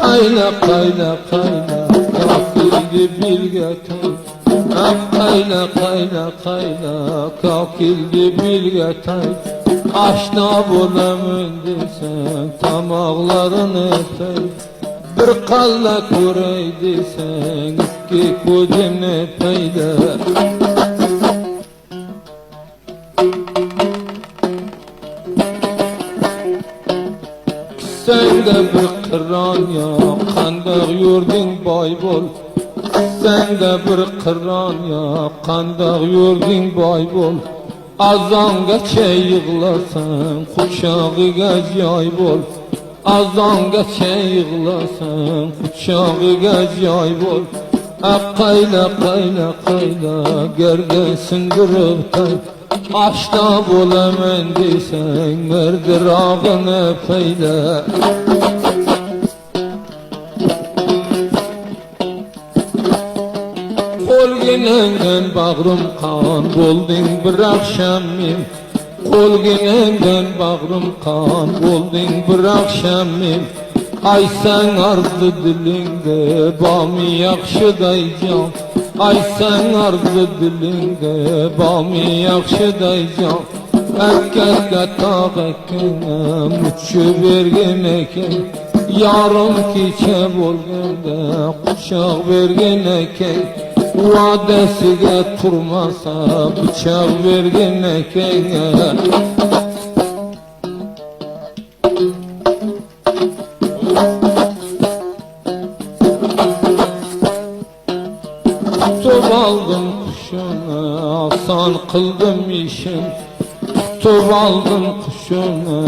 Qayla qayla qayla kokildi bilgatay. Qayla qayla qayla kokildi bilgatay. Aşna bo'laman desang tomoqlarini öpay. Bir qalla ko'ray desang ikki ko'zimni payda. Sen de bir qirron yo'q, qandoq yurding boy bo'l. Sen de bir qirron yo'q, qandoq yurding boy bo'l. Azongacha yig'lasan, quchog'iga joy bo'l. Azongacha yig'lasan, quchog'iga joy bo'l. Qayla qayla qayla gerga sindirib tay. Aşna bo'laman desang mirdirog'ini payda. Qo'lginangdan bag'rim qon bo'lding bir akşam men. Qo'lginangdan bag'rim qon bo'lding bir akşam men. Aysan arzu dilingda bomi yaxshiday jon. Aysan arzu dilingda bomi yaxshiday jon. Akkaga tog'akka muchib bergan ekan. Yarim kecha bo'lganda quchoq bergan ekan. Va'dasiga turmasa bıçak bergan ekan. Tutib aldım qushini, oson qildim ishim. Tutib aldım qushini,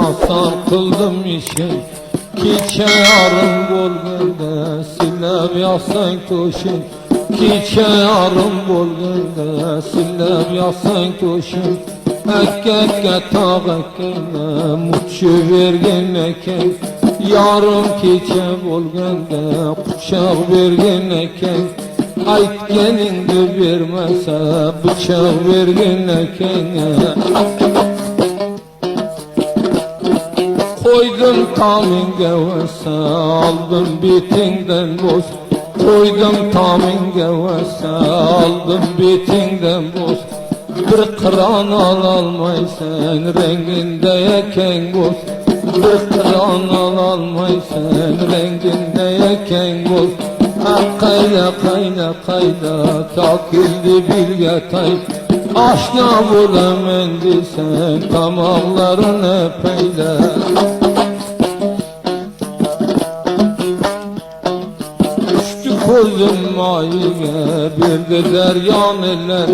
oson qildim ishim. Kecha yarim bo'lganda silab yotsang to'shim. Kecha yarim bo'lganda silab yotsang to'shim. Akkaga tog'akka muchib bergan ekan. Yarim kecha bo'lganda quchoq bergan ekan. Aytganingni bermasa bıçak bergan ekan. Qo'ydim tomingga vasa, oldim betingdan bo'z. Qo'ydim tomingga vasa, oldim betingdan bo'z. Bir qiron ololmaysan rangingda ekan bo'z. Bir qiron ololmaysan rangingda ekan bo'z. Qayla qayla qayla kokildi bilgatay. Aşna bo'laman desang tomoqlarini payda. Düştü ko'zim moyiga berdi daryonilar.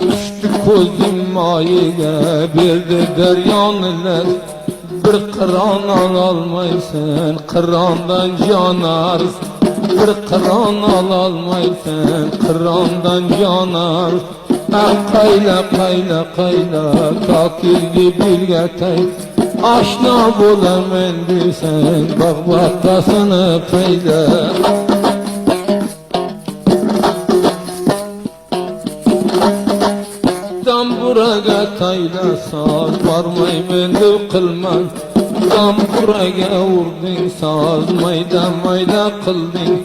Düştü ko'zim moyiga berdi daryonilar. Bir qiron ololmaysan qirondan jonar. Bir qiron ololmaysan qirondan jonar. Qayla qayla qayla kokildi bilgatay. Aşna bo'laman desang bog'battasini payda. Tamburaga taylasan bormayman deb qilman. Tamburaga urding soz mayda mayda qilding.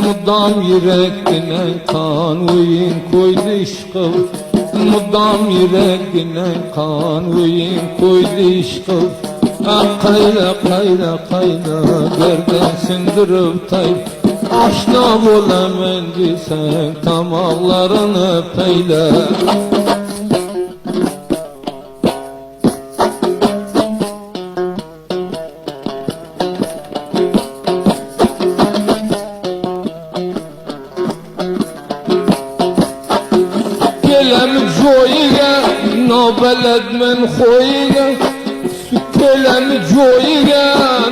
Mudom yurakgina qon o'yin qo'ydi ishqim. Mudom yurakgina qon o'yin qo'ydi ishqim. Qayla qayla qayla gerdan sindirib tay. Aşna bo'laman desang tomoqlarini payda. Kelem joyiga nobalad men xo'yiga. Kelem joyiga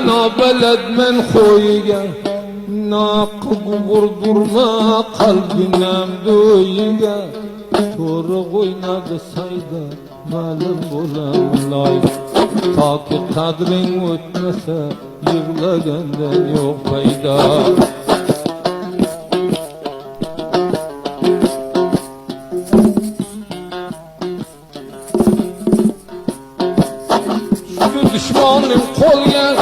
nobalad men xo'yiga. Naqib vurdurma qalbinam do'yiga. To'ri o'ynadi sayda ma'lum bo'lar. Toki qadring o'tmasa yig'lagandan yo'q paydo. düşmanın kolga,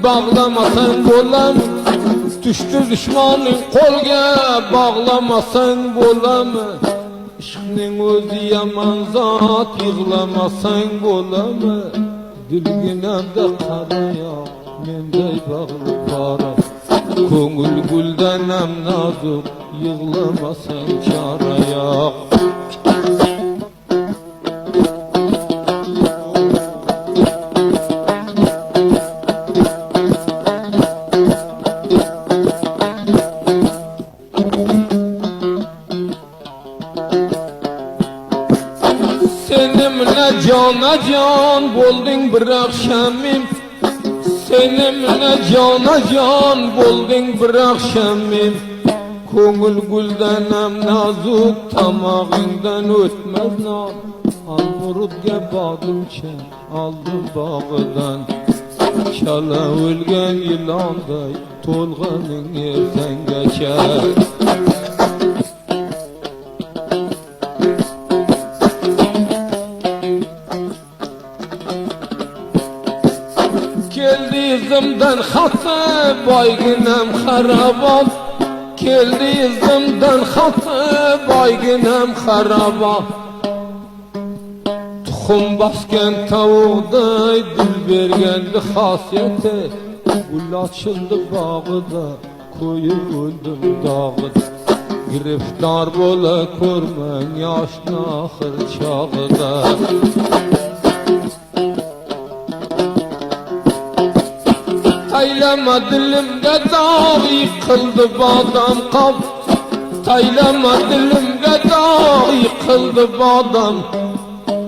bağlamasan bolam. Düştü düşmanın kolga, bağlamasan bolam. İşqning o'zi yaman zat, yig'lamasan bo'ladimi? Dilginamda qarayoq, menday bag'ri qora. Ko'ngil guldan ham nozik, yig'lamasang chorayoq. Senimle cana can boldun bir akşamim. Senimle cana can boldun bir akşamim. Ko'ngil guldan ham nozik, tomog'ingdan o'tmaz non. Al-Murudga borguncha oldim bog'idan. Chala o'lgan yilonday to'lg'aning ertangacha. Keldi izimden xatı, boyginam xarabot. Keldi izimden xatı, boyginam xarabot. Tuxum basgan tavuqday dil bergandi xosiyati. Gul ochildi bog'ida, ko'yib o'ldim dog'ida. Giriftar bo'la ko'rmang yoshni oxir chog'ida. Taylama dilimga dog' yıkıldı badam qop. Taylama dilimga dog' yıkıldı badam.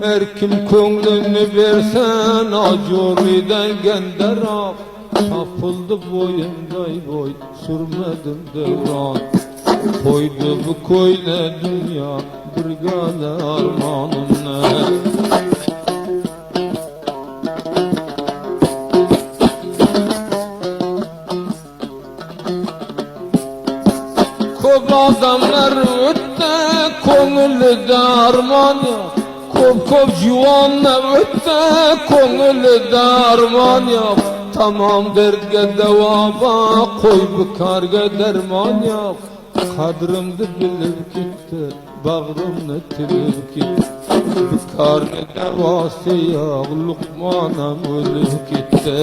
Her kim ko'nglini bersen ajuridan gendaroq. Topildi bo'yimday bo'y, surmadim devron. Qo'ydi bu ko'yna dunyo birgala armonimni. Ko'p odamlar o'tdi, ko'nglida armon yo'q. Ko'p juvonlar o'tdi, ko'nglida armon yo'q. Tamom dardga davo bor, qo'y bekorga darmon yo'q. Qadrimni bilib ketdi, bag'rimni tilib ketdi. Bekorga davosi yo'q, Luqmonam o'lib ketdi.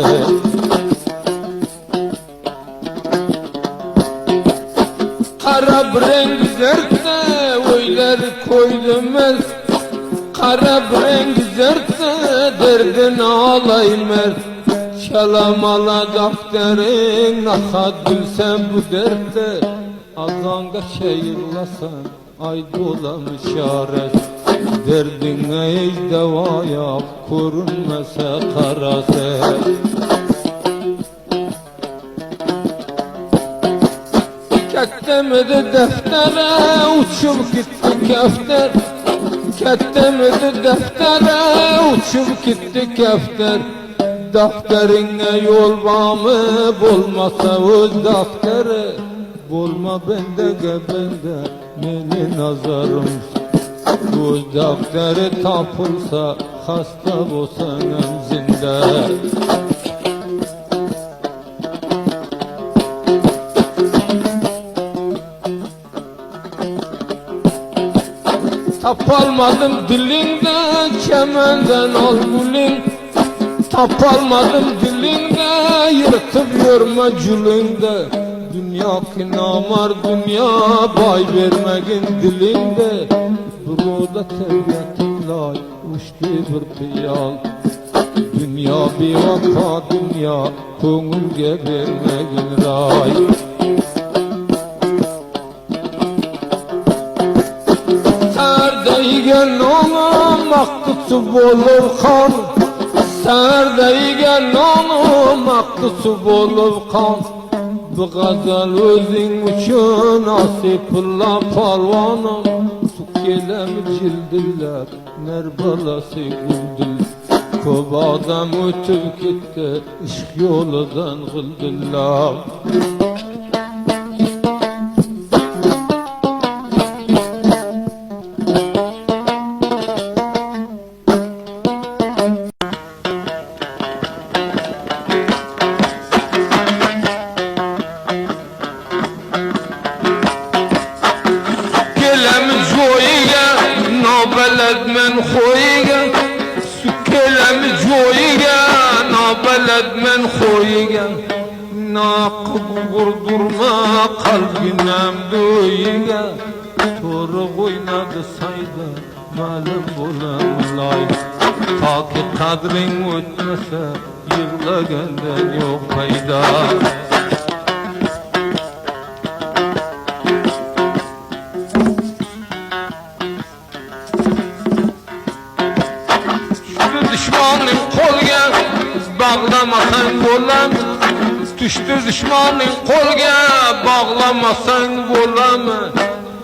Qarab rengi zertse, o'ylari ko'ydimiz. Qarab rengi zertse, derdini olaymiz. Çalamala dafterin, nahat bilsen bu dertte. Azanga yığlasan, ay dolam işaret. Derdine hiç deva yok, görünmese karası. Kettemedi deftere, uçup gitti kefter. Kettemedi deftere, uçup gitti kefter. Dafterine yol bağımı, bulmasa öz dafteri. Bulma bende gebende, meni nazarım. Öz dafteri tapılsa, hasta olsan emzinde. Tapalmadım dilinden, kemenden al gülün. Tapalmadım dilinde, yırtıp yorma cülünde. Dünya kinamar, dünya bay vermegin dilinde. Burada tevbetinlay, uçtu bir piyal. Dünya bir vaka dünya, ko'ngilga vermegin ray. Serdeygen onun maqtısı bolur kan. Serdeygen onun maqtısı bolur kan. Bu gazal özün üçün asipullah palvanım. Su kelem cildiller, ner balası güldül. Ko'p odam o'tib ketdi, ishq yo'lidan g'ildillab. joyiga, nabeled men xoyiga. Naqı vurdurma kalbinem döyiga. Toru oynadı sayda malum bulamlay. Ta ki kadrin ötmese yığlagenden yok fayda. Düşmanın kolga bağlamasan bolam. Düştü düşmanın kolga bağlamasan bolam.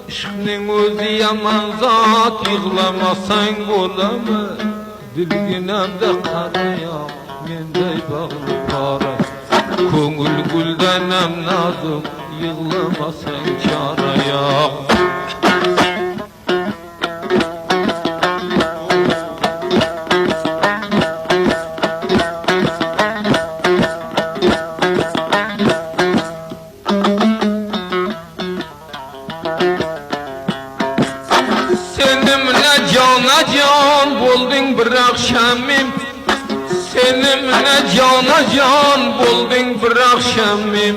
İşkning o'zi yaman zat yig'lamasan bo'ladimi? Dilginamda qarayaq menday bag'ri qora. Ko'ngil guldanam nozuk yig'lamasang chora yo'q. Cana can buldun bir akşamim. Seninle cana can buldun bir akşamim.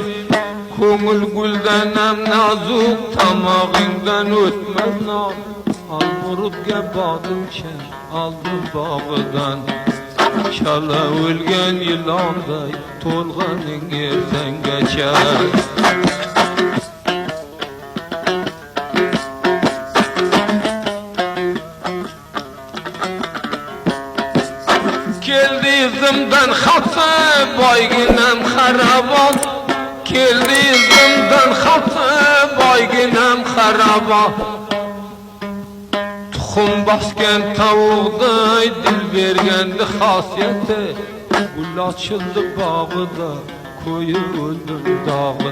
Ko'ngil guldanam nazuk tamog'ingdan o'tmaz non. Al murudga bodimcha aldim bog'idan. Chala o'lgan yilonday to'lg'aning ertangacha. Keldi izimden xatı boyginem xarabon. Keldi izimden xatı boyginem xarabon. Tuxum basken tavuqday dil bergendi xasiyeti. Gul açıldı bağıda koyup öldüm dağıda.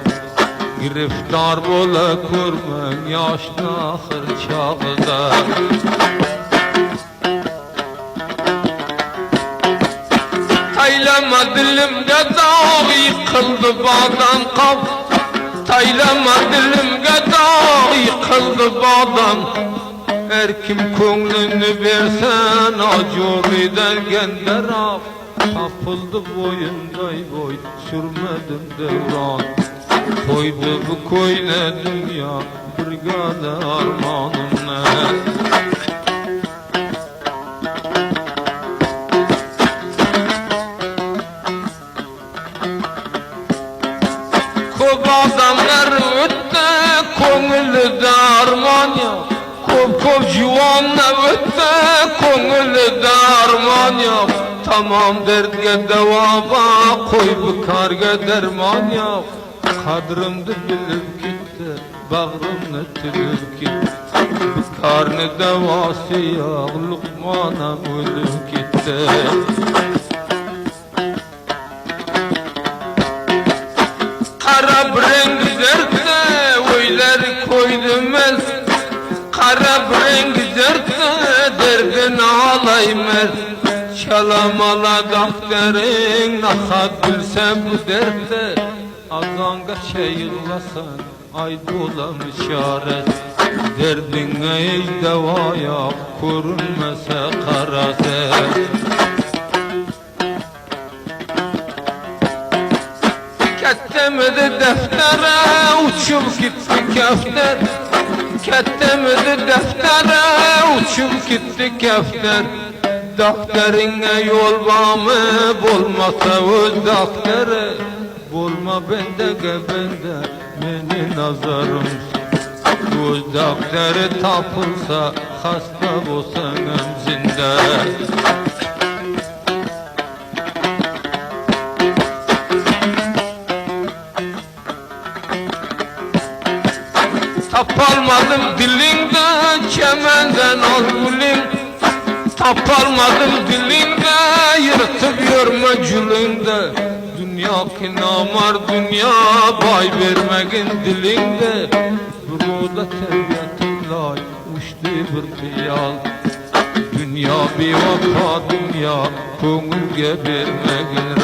Giriftar bola körmen yaşlı ahır çağıda. Taylama dilimge dağ yıkıldı bağdan kap. Taylama dilimge dağ yıkıldı bağdan. Her kim ko'nglini bersen acuriden gender af. Tapıldı boyunday boy sürmedim devran. Koydu bu koyne dünya brigade armanımne. Kop adamlar öttü, ko'ngilida armon yo'q. Kop juvonlar öttü, ko'ngilida armon yo'q. Tamam derdga davo bor, qo'y bekorga dermon yo'q. Qadrimni bilib ketdi, bag'rimni tilib ketdi. Bekorni davosi yo'q, luqmonam o'lib ketdi. Qarab reng zertdi, o'ylari ko'ydimiz. Qarab reng zertdi, derdini olaymiz. Çalamala dafterin, nahat bilsem bu dertte. Azangacha yig'lasan, ay bo'lam ishorat. Derdinga hech davo yo'q, ko'rinmasa qarasa. Kattamidi daftara, uchib ketdi kaftar. Kattamidi daftara, uchib ketdi kaftar. Daftaringa yo'l bormi, bo'lmasa o'z daftari. Bo'lma bendaga benda, meni nazarim. O'z daftari topilsa, xasta bo'lsang ham zinda. Tapalmadım dilingde, çemenden al guling. Tapalmadım dilingde, yırtıp yorma culingde. Dünya ki namar dünya, bay vermegin dilingde. Burada terbiyetimlay, uçtu bir piyal. Dünya bir vaka dünya, ko'ngilga bermegin